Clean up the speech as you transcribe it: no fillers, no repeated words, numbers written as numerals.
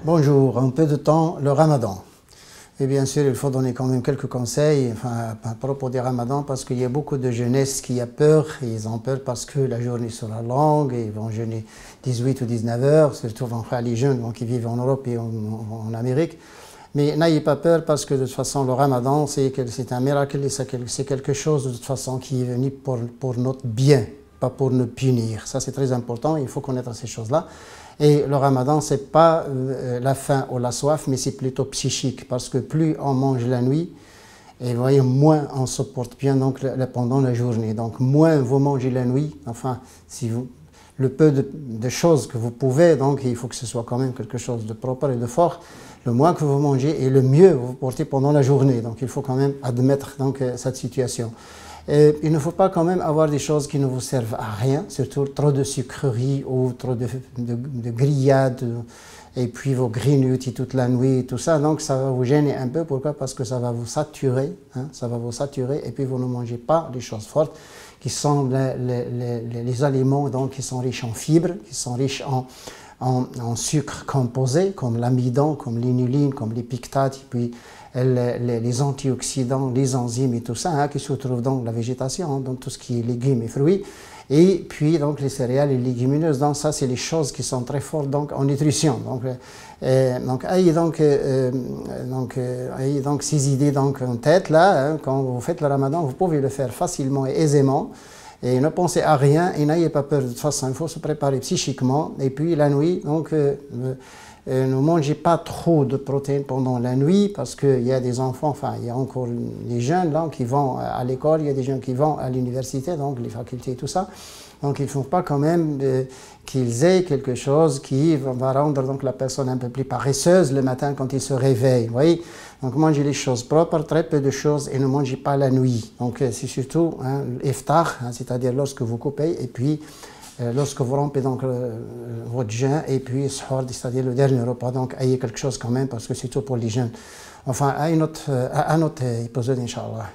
Bonjour, un peu de temps, le ramadan. Et bien sûr, il faut donner quand même quelques conseils à propos du ramadan parce qu'il y a beaucoup de jeunesse qui a peur. Ils ont peur parce que la journée sera longue et ils vont jeûner 18 ou 19 heures, surtout les jeunes qui vivent en Europe et en Amérique. Mais n'ayez pas peur parce que de toute façon, le ramadan, c'est un miracle et c'est quelque chose de toute façon qui est venu pour notre bien, pas pour nous punir. Ça, c'est très important, il faut connaître ces choses-là. Et le ramadan, ce n'est pas la faim ou la soif, mais c'est plutôt psychique, parce que plus on mange la nuit, et vous voyez, moins on se porte bien donc, pendant la journée. Donc moins vous mangez la nuit, enfin, le peu de choses que vous pouvez, donc il faut que ce soit quand même quelque chose de propre et de fort. Le moins que vous mangez et le mieux vous portez pendant la journée. Donc il faut quand même admettre donc, cette situation. Et il ne faut pas quand même avoir des choses qui ne vous servent à rien, surtout trop de sucreries ou trop de grillades, et puis vos grignotis toute la nuit, tout ça. Donc ça va vous gêner un peu. Pourquoi? Parce que ça va vous saturer, ça va vous saturer, et puis vous ne mangez pas les choses fortes, qui sont les aliments donc, qui sont riches en fibres, qui sont riches en sucres composés, comme l'amidon, comme l'inuline, comme les pictates, et puis les antioxydants, les enzymes et tout ça, qui se trouvent dans la végétation, dans tout ce qui est légumes et fruits, et puis donc les céréales et les légumineuses. Donc ça, c'est les choses qui sont très fortes donc, en nutrition. Ayez donc ces idées donc, en tête là, quand vous faites le ramadan, vous pouvez le faire facilement et aisément. Et ne pensez à rien et n'ayez pas peur. De toute façon, il faut se préparer psychiquement. Et puis la nuit, donc, ne mangez pas trop de protéines pendant la nuit parce qu'il y a des enfants, enfin, il y a encore des jeunes là, qui vont à l'école, il y a des jeunes qui vont à l'université, donc les facultés et tout ça. Donc il ne faut pas quand même qu'ils aient quelque chose qui va rendre donc, la personne un peu plus paresseuse le matin quand il se réveille. Vous voyez? Donc mangez les choses propres, très peu de choses et ne mangez pas la nuit. Donc c'est surtout l'iftar, c'est-à-dire lorsque vous coupez et puis lorsque vous rompez donc votre jeûne et puis c'est-à-dire le dernier repas. Donc ayez quelque chose quand même parce que c'est tout pour les jeunes. Enfin à un autre épisode, Inch'Allah.